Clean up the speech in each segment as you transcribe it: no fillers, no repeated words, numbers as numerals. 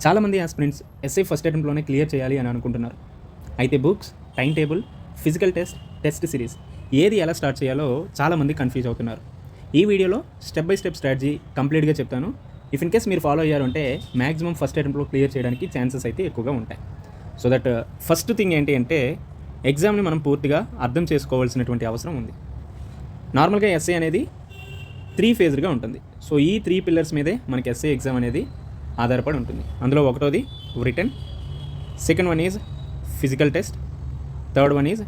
చాలామంది aspirants SI first అటెంప్ట్లోనే clear చేయాలి అని అనుకుంటున్నారు. అయితే books, time table, physical test series ఏది ఎలా స్టార్ట్ చేయాలో చాలామంది కన్ఫ్యూజ్ అవుతున్నారు. ఈ వీడియోలో స్టెప్ బై స్టెప్ స్ట్రాటజీ కంప్లీట్గా చెప్తాను. ఇఫ్ ఇన్ కేస్ మీరు ఫాలో అయ్యారు అంటే మ్యాక్సిమం ఫస్ట్ అటెంప్ట్లో క్లియర్ చేయడానికి ఛాన్సెస్ అయితే ఎక్కువగా ఉంటాయి. సో దట్ ఫస్ట్ థింగ్ ఏంటి అంటే ఎగ్జామ్ని మనం పూర్తిగా అర్థం చేసుకోవాల్సినటువంటి అవసరం ఉంది. నార్మల్గా ఎస్ఐ అనేది 3 ఫేజ్డ్గా ఉంటుంది. సో ఈ 3 పిల్లర్స్ మీదే మనకి ఎస్ఐ ఎగ్జామ్ అనేది ఆధారపడి ఉంటుంది. అందులో ఒకటోది written, second one is physical test, third one is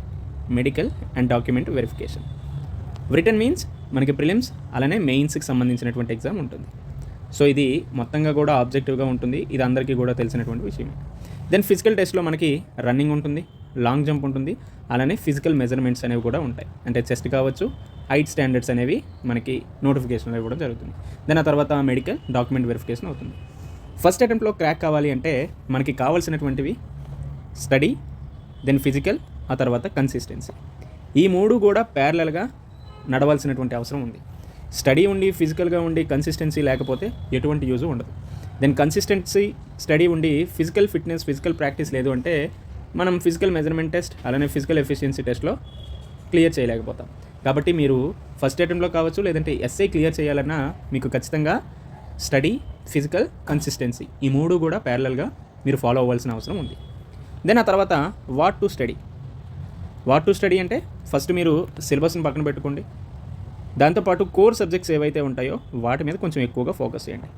medical and document verification. Written means మనకి ప్రిలిమ్స్ అలానే మెయిన్స్కి సంబంధించినటువంటి ఎగ్జామ్ ఉంటుంది. సో ఇది మొత్తంగా కూడా ఆబ్జెక్టివ్గా ఉంటుంది. ఇది అందరికీ కూడా తెలిసినటువంటి విషయమే. దెన్ ఫిజికల్ టెస్ట్లో మనకి రన్నింగ్ ఉంటుంది, లాంగ్ జంప్ ఉంటుంది, అలానే ఫిజికల్ మెజర్మెంట్స్ అనేవి కూడా ఉంటాయి. అంటే చెస్ట్ కావచ్చు, హైట్ స్టాండర్డ్స్ అనేవి మనకి నోటిఫికేషన్ అనేవి కూడా జరుగుతుంది. దెన్ ఆ తర్వాత మెడికల్, డాక్యుమెంట్ వెరిఫికేషన్ అవుతుంది. ఫస్ట్ అటెంప్ట్లో క్రాక్ కావాలి అంటే మనకి కావాల్సినటువంటివి స్టడీ, దెన్ ఫిజికల్, ఆ తర్వాత కన్సిస్టెన్సీ. ఈ 3 కూడా ప్యారలల్గా నడవాల్సినటువంటి అవసరం ఉంది. స్టడీ ఉండి ఫిజికల్గా ఉండి కన్సిస్టెన్సీ లేకపోతే ఎటువంటి యూజ్ ఉండదు. దెన్ కన్సిస్టెన్సీ స్టడీ ఉండి ఫిజికల్ ఫిట్నెస్, ఫిజికల్ ప్రాక్టీస్ లేదు అంటే మనం ఫిజికల్ మెజర్మెంట్ టెస్ట్ అలానే ఫిజికల్ ఎఫిషియన్సీ టెస్ట్లో క్లియర్ చేయలేకపోతాం. కాబట్టి మీరు ఫస్ట్ అటెంప్ట్లో కావచ్చు లేదంటే ఎస్ఐ క్లియర్ చేయాలన్నా మీకు ఖచ్చితంగా స్టడీ, ఫిజికల్, కన్సిస్టెన్సీ ఈ 3 కూడా ప్యారలల్గా మీరు ఫాలో అవ్వాల్సిన అవసరం ఉంది. దెన్ ఆ తర్వాత వాట్ టు స్టడీ అంటే ఫస్ట్ మీరు సిలబస్ని పక్కన పెట్టుకోండి. దాంతోపాటు కోర్ సబ్జెక్ట్స్ ఏవైతే ఉంటాయో వాటి మీద కొంచెం ఎక్కువగా ఫోకస్ చేయండి.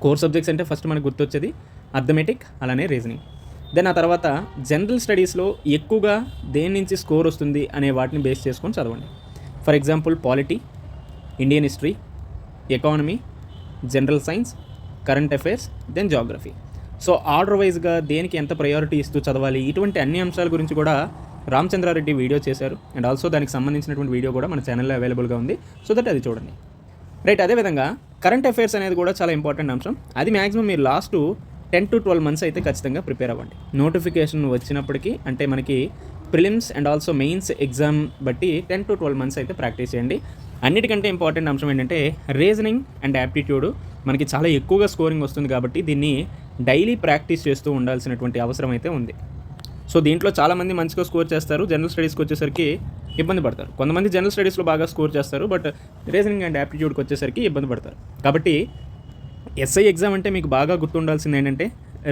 కోర్ సబ్జెక్ట్స్ అంటే ఫస్ట్ మనకు గుర్తొచ్చేది అర్థమెటిక్ అలానే రీజనింగ్. దెన్ ఆ తర్వాత జనరల్ స్టడీస్లో ఎక్కువగా దేని నుంచి స్కోర్ వస్తుంది అనే వాటిని బేస్ చేసుకొని చదవండి. For example polity, Indian history, economy, general science, current affairs, then geography. So order వైజ్గా దేనికి ఎంత ప్రయారిటీ ఇస్తూ చదవాలి ఇటువంటి అన్ని అంశాల గురించి కూడా రామచంద్రారెడ్డి వీడియో చేశారు. అండ్ ఆల్సో దానికి సంబంధించినటువంటి వీడియో కూడా మన ఛానల్లో అవైలబుల్గా ఉంది. సో దట్ అది చూడండి. రైట్, అదేవిధంగా కరెంట్ అఫైర్స్ అనేది కూడా చాలా ఇంపార్టెంట్ అంశం. అది మ్యాక్సిమం మీరు లాస్ట్ 10 to 12 months అయితే ఖచ్చితంగా ప్రిపేర్ అవ్వండి. నోటిఫికేషన్ వచ్చినప్పటికీ అంటే మనకి prelims and also mains exam బట్టి 10 to 12 months అయితే ప్రాక్టీస్ చేయండి. అన్నిటికంటే ఇంపార్టెంట్ అంశం ఏంటంటే రీజనింగ్ అండ్ యాప్టిట్యూడ్ మనకి చాలా ఎక్కువగా స్కోరింగ్ వస్తుంది కాబట్టి దీన్ని డైలీ ప్రాక్టీస్ చేస్తూ ఉండాల్సినటువంటి అవసరం అయితే ఉంది. సో దీంట్లో చాలామంది మంచిగా స్కోర్ చేస్తారు, జనరల్ స్టడీస్కి వచ్చేసరికి ఇబ్బంది పడతారు. కొంతమంది జనరల్ స్టడీస్లో బాగా స్కోర్ చేస్తారు, బట్ రీజనింగ్ అండ్ యాప్టిట్యూడ్కి వచ్చేసరికి ఇబ్బంది పడతారు. కాబట్టి ఎస్ఐ ఎగ్జామ్ అంటే మీకు బాగా గుర్తుండాల్సింది ఏంటంటే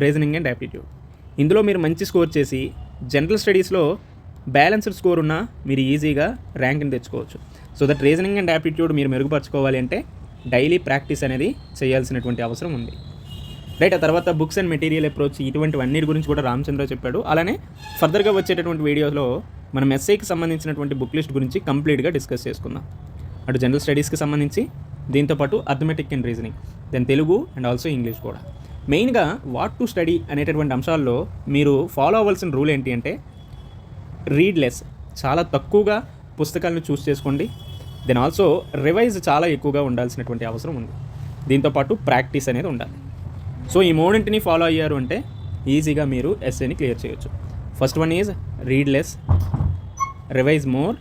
రీజనింగ్ అండ్ యాప్టిట్యూడ్. ఇందులో మీరు మంచి స్కోర్ చేసి జనరల్ స్టడీస్లో బ్యాలెన్స్డ్ స్కోర్ ఉన్నా మీరు ఈజీగా ర్యాంక్ని తెచ్చుకోవచ్చు. So that reasoning and aptitude మీరు మెరుగుపరచుకోవాలి అంటే డైలీ ప్రాక్టీస్ అనేది చేయాల్సినటువంటి అవసరం ఉంది. రైట్, ఆ తర్వాత బుక్స్ అండ్ మెటీరియల్ అప్రోచ్ ఇటువంటివన్నిటి గురించి కూడా రామచంద్ర చెప్పాడు. అలానే ఫర్దర్గా వచ్చేటటువంటి వీడియోలో మనం ఎస్ఐకి సంబంధించినటువంటి బుక్ లిస్ట్ గురించి కంప్లీట్గా డిస్కస్ చేసుకుందాం. అటు జనరల్ స్టడీస్కి సంబంధించి, దీంతోపాటు arithmetic and reasoning, then Telugu and also English కూడా. మెయిన్గా వాట్ టు స్టడీ అనేటటువంటి అంశాల్లో మీరు ఫాలో అవ్వాల్సిన రూల్ ఏంటి అంటే రీడ్ లెస్, చాలా తక్కువగా పుస్తకాలను చూస్ చేసుకోండి. దెన్ ఆల్సో రివైజ్ చాలా ఎక్కువగా ఉండాల్సినటువంటి అవసరం ఉంది. దీంతోపాటు ప్రాక్టీస్ అనేది ఉండాలి. సో ఈ 3 ఫాలో అయ్యారు అంటే ఈజీగా మీరు ఎస్ఏని క్లియర్ చేయొచ్చు. First one is read less, revise more,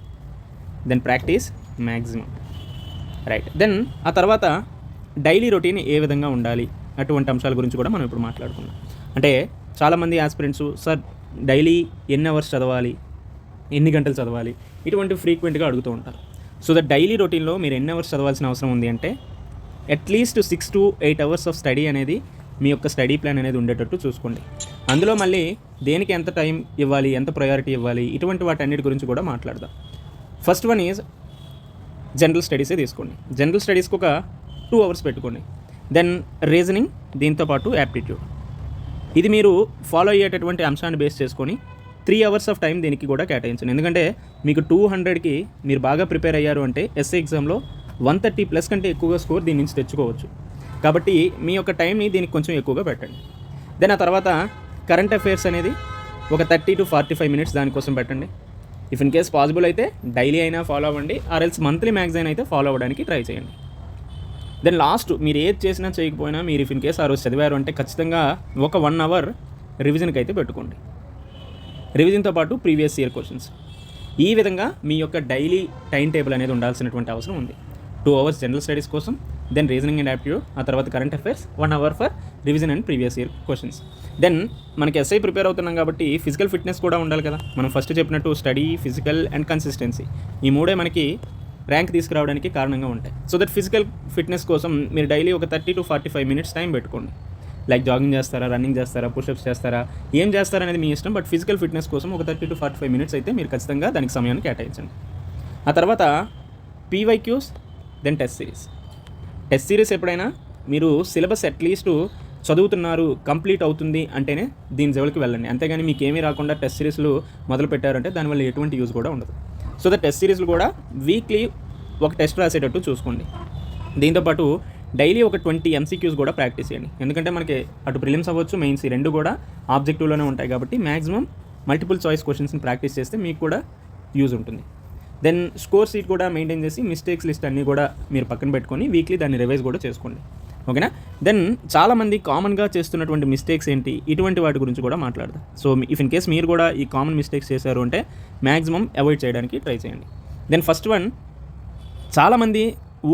then practice maximum. Right, then ఆ తర్వాత డైలీ రొటీన్ ఏ విధంగా ఉండాలి అటువంటి అంశాల గురించి కూడా మనం ఇప్పుడు మాట్లాడుకుందాం. అంటే చాలామంది ఆస్పిరెంట్స్ సార్ డైలీ ఎన్ని అవర్స్ చదవాలి, ఎన్ని గంటలు చదవాలి ఇటువంటి ఫ్రీక్వెంట్గా అడుగుతూ ఉంటారు. సో దట్ డైలీ రొటీన్లో మీరు ఎన్ని అవర్స్ చదవాల్సిన అవసరం ఉంది అంటే at least 6 to 8 hours of study అనేది మీ యొక్క స్టడీ ప్లాన్ అనేది ఉండేటట్టు చూసుకోండి. అందులో మళ్ళీ దేనికి ఎంత టైం ఇవ్వాలి, ఎంత ప్రయారిటీ ఇవ్వాలి ఇటువంటి వాటి అన్నిటి గురించి కూడా మాట్లాడదాం. ఫస్ట్ వన్ ఈజ్ జనరల్ స్టడీసే తీసుకోండి. జనరల్ స్టడీస్కి ఒక 2 hours పెట్టుకోండి. దెన్ రీజనింగ్, దీంతోపాటు యాప్టిట్యూడ్. ఇది మీరు ఫాలో అయ్యేటటువంటి అంశాన్ని బేస్ చేసుకొని 3 hours ఆఫ్ టైం దీనికి కూడా కేటాయించండి. ఎందుకంటే మీకు 200కి మీరు బాగా ప్రిపేర్ అయ్యారు అంటే ఎస్ఏ ఎగ్జామ్లో 130+ కంటే ఎక్కువగా స్కోర్ దీని నుంచి తెచ్చుకోవచ్చు. కాబట్టి మీ యొక్క టైంని దీనికి కొంచెం ఎక్కువగా పెట్టండి. దెన్ ఆ తర్వాత కరెంట్ అఫైర్స్ అనేది ఒక 30 to 45 minutes దానికోసం పెట్టండి. ఇఫ్ ఇన్ కేస్ పాసిబుల్ అయితే డైలీ అయినా ఫాలో అవ్వండి, ఆర్ఎల్స్ మంత్లీ మ్యాగజైన్ అయితే ఫాలో అవ్వడానికి ట్రై చేయండి. దెన్ లాస్ట్ మీరు ఏది చేసినా చేయకపోయినా మీరు ఇఫ్ ఇన్ కేస్ ఆ రోజు చదివారు అంటే ఖచ్చితంగా ఒక 1 hour రివిజన్కి అయితే పెట్టుకోండి. రివిజన్తో పాటు ప్రీవియస్ ఇయర్ క్వశ్చన్స్. ఈ విధంగా మీ యొక్క డైలీ టైం టేబుల్ అనేది ఉండాల్సినటువంటి అవసరం ఉంది. 2 hours జనరల్ స్టడీస్ కోసం, దెన్ రీజనింగ్ అండ్ యాప్టిట్యూడ్, ఆ తర్వాత current affairs, 1 hour for revision and previous year questions. Then మనకి ఎస్ఐ ప్రిపేర్ అవుతున్నాం కాబట్టి ఫిజికల్ ఫిట్నెస్ కూడా ఉండాలి కదా. మనం ఫస్ట్ చెప్పినట్టు స్టడీ, ఫిజికల్ అండ్ కన్సిస్టెన్సీ, ఈ మూడే మనకి ర్యాంక్ తీసుకురావడానికి కారణంగా ఉంటాయి. సో దట్ ఫిజికల్ ఫిట్నెస్ కోసం మీరు డైలీ ఒక 30 to 45 మినిట్స్ టైం పెట్టుకోండి. లైక్ జాగింగ్ చేస్తారా, రన్నింగ్ చేస్తారా, పుషప్స్ చేస్తారా, ఏం చేస్తారా అనేది మీ ఇష్టం. బట్ ఫిజికల్ ఫిట్నెస్ కోసం ఒక 30 to 45 మినిట్స్ అయితే మీరు ఖచ్చితంగా దానికి సమయాన్ని కేటాయించండి. ఆ తర్వాత PYQs, then test series. Test series ఎప్పుడైనా మీరు సిలబస్ అట్లీస్ట్ చదువుతున్నారు, కంప్లీట్ అవుతుంది అంటేనే దీని జోలికి వెళ్ళండి. అంతేగాని మీకు ఏమీ రాకుండా టెస్ట్ సిరీస్లు మొదలు పెట్టారంటే దానివల్ల ఎటువంటి యూజ్ కూడా ఉండదు. సో ద టెస్ట్ సిరీస్లు కూడా వీక్లీ ఒక టెస్ట్ రాసేటట్టు చూసుకోండి. దీంతోపాటు డైలీ ఒక 20 MCQs కూడా ప్రాక్టీస్ చేయండి. ఎందుకంటే మనకి అటు ప్రిలిమ్స్ అవ్వచ్చు, మెయిన్స్, ఈ రెండు కూడా ఆబ్జెక్టివ్లోనే ఉంటాయి కాబట్టి మ్యాక్సిమం మల్టిపుల్ చాయిస్ క్వశ్చన్స్ని ప్రాక్టీస్ చేస్తే మీకు కూడా యూజ్ ఉంటుంది. దెన్ స్కోర్ షీట్ కూడా మెయింటైన్ చేసి మిస్టేక్స్ లిస్ట్ అన్నీ కూడా మీరు పక్కన పెట్టుకొని వీక్లీ దాన్ని రివైజ్ కూడా చేసుకోండి. ఓకేనా. దెన్ చాలామంది కామన్గా చేస్తున్నటువంటి మిస్టేక్స్ ఏంటి, ఇటువంటి వాటి గురించి కూడా మాట్లాడదాం. సో ఇఫ్ ఇన్ కేస్ మీరు కూడా ఈ కామన్ మిస్టేక్స్ చేశారు అంటే మ్యాక్సిమం అవాయిడ్ చేయడానికి ట్రై చేయండి. దెన్ ఫస్ట్ వన్, చాలామంది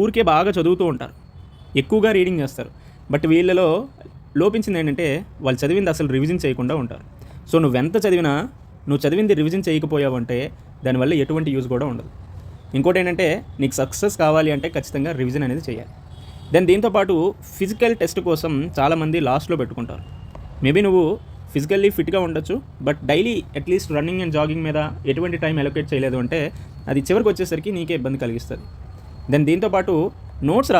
ఊరికే బాగా చదువుతూ ఉంటారు, ఎక్కువగా రీడింగ్ చేస్తారు. బట్ వీళ్ళలో లోపించింది ఏంటంటే వాళ్ళు చదివింది అసలు రివిజన్ చేయకుండా ఉంటారు. సో నువ్వెంత చదివినా నువ్వు చదివింది రివిజన్ చేయకపోయావంటే దానివల్ల ఎటువంటి యూజ్ కూడా ఉండదు. ఇంకోటి ఏంటంటే నీకు సక్సెస్ కావాలి అంటే ఖచ్చితంగా రివిజన్ అనేది చేయాలి. దెన్ దీంతోపాటు ఫిజికల్ టెస్ట్ కోసం చాలామంది లాస్ట్లో పెట్టుకుంటారు. మేబీ నువ్వు ఫిజికల్లీ ఫిట్గా ఉండొచ్చు, but daily at least running and jogging మీద ఎటువంటి టైం అలొకేట్ చేయలేదు అంటే అది చివరికి వచ్చేసరికి నీకే ఇబ్బంది కలిగిస్తుంది. దెన్ దీంతోపాటు నోట్స్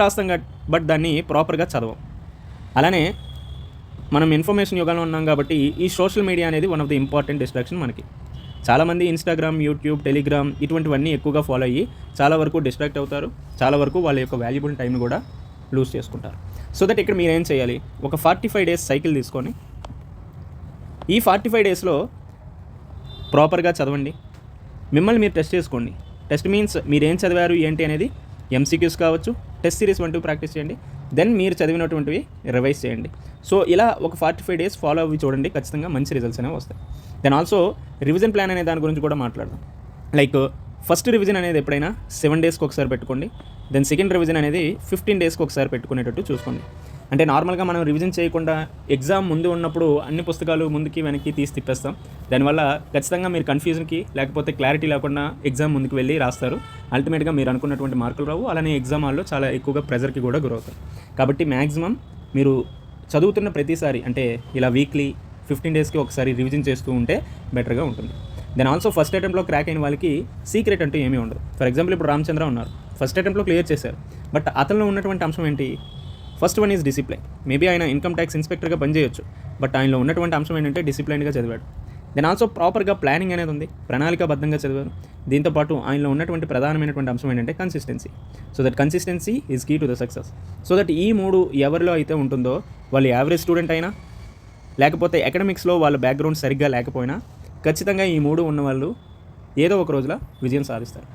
రాస్తాం బట్ దాన్ని ప్రాపర్గా చదవం. అలానే మనం ఇన్ఫర్మేషన్ యుగంలో ఉన్నాం కాబట్టి ఈ సోషల్ మీడియా అనేది one of the important distraction మనకి. చాలామంది ఇన్స్టాగ్రామ్, యూట్యూబ్, టెలిగ్రామ్ ఇటువంటివన్నీ ఎక్కువగా ఫాలో అయ్యి చాలా వరకు డిస్ట్రాక్ట్ అవుతారు. చాలా వరకు వాళ్ళ యొక్క వాల్యుబుల్ టైంని కూడా లూజ్ చేసుకుంటారు. సో దట్ ఇక్కడ మీరు ఏం చేయాలి, ఒక 45 days సైకిల్ తీసుకొని ఈ 45 daysలో ప్రాపర్గా చదవండి. మిమ్మల్ని మీరు టెస్ట్ చేసుకోండి. టెస్ట్ మీన్స్ మీరు ఏం చదివారు ఏంటి అనేది MCQs కావచ్చు, టెస్ట్ సిరీస్ వంటివి ప్రాక్టీస్ చేయండి. దెన్ మీరు చదివినటువంటివి రివైజ్ చేయండి. సో ఇలా ఒక 45 days ఫాలో అవి చూడండి, ఖచ్చితంగా మంచి రిజల్ట్స్ అనేవి వస్తాయి. దెన్ ఆల్సో రివిజన్ ప్లాన్ అనే దాని గురించి కూడా మాట్లాడదాం. లైక్ ఫస్ట్ రివిజన్ అనేది ఎప్పుడైనా 7 daysకి ఒకసారి పెట్టుకోండి. దెన్ సెకండ్ రివిజన్ అనేది 15 daysకి ఒకసారి పెట్టుకునేటట్టు చూసుకోండి. అంటే నార్మల్గా మనం రివిజన్ చేయకుండా ఎగ్జామ్ ముందు ఉన్నప్పుడు అన్ని పుస్తకాలు ముందుకి వెనక్కి తీసి తిప్పేస్తాం. దానివల్ల ఖచ్చితంగా మీరు కన్ఫ్యూజన్కి లేకపోతే క్లారిటీ లేకుండా ఎగ్జామ్ ముందుకు వెళ్ళి రాస్తారు. అల్టిమేట్గా మీరు అనుకున్నటువంటి మార్కులు రావు. అలానే ఎగ్జామ్ హాల్లో చాలా ఎక్కువగా ప్రెజర్కి కూడా గురవుతారు. కాబట్టి మ్యాక్సిమం మీరు చదువుతున్న ప్రతిసారి అంటే ఇలా వీక్లీ 15 daysకి ఒకసారి రివిజన్ చేస్తూ ఉంటే బెటర్గా ఉంటుంది. దెన్ ఆల్సో ఫస్ట్ అటెంప్ట్లో క్రాక్ అయిన వాళ్ళకి సీక్రెట్ అంటూ ఏమీ ఉండదు. ఫర్ ఎగ్జాంపుల్ ఇప్పుడు రామచంద్ర ఉన్నారు, ఫస్ట్ అటెంప్ట్లో క్లియర్ చేశారు. బట్ అతనిలో ఉన్నటువంటి అంశం ఏంటి, first one is discipline. Maybe ఆయన ఇన్కమ్ ట్యాక్స్ ఇన్స్పెక్టర్గా పనిచేయొచ్చు, బట్ ఆయనలో ఉన్నటువంటి అంశం ఏంటంటే డిసిప్లైన్గా చదివాడు. దెన్ ఆల్సో ప్రాపర్గా ప్లానింగ్ అనేది ఉంది, ప్రణాళికాబద్ధంగా చదివారు. దీంతోపాటు ఆయనలో ఉన్నటువంటి ప్రధానమైనటువంటి అంశం ఏంటంటే consistency. So that consistency is key to the success. So that ఈ మూడు ఎవరిలో అయితే ఉంటుందో వాళ్ళు యావరేజ్ స్టూడెంట్ అయినా లేకపోతే అకాడమిక్స్లో వాళ్ళ బ్యాక్గ్రౌండ్ సరిగ్గా లేకపోయినా ఖచ్చితంగా ఈ మూడు ఉన్నవాళ్ళు ఏదో ఒక రోజులో విజయం సాధిస్తారు.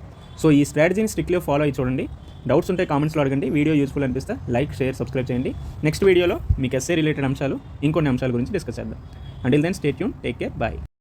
సో ఈ స్ట్రాటజీని స్ట్రిక్ట్లీ ఫాలో అయ్యి చూడండి. డౌట్స్ ఉంటే కామెంట్స్లో అడగండి. వీడియో యూస్ఫుల్ అనిపిస్తే లైక్, షేర్, సబ్స్క్రైబ్ చేయండి. నెక్స్ట్ వీడియోలో మీకు ఎస్ఏ రిలేటెడ్ అంశాలు, ఇంకొన్ని అంశాల గురించి డిస్కస్ చేద్దాం. Until then stay tune, take care, bye.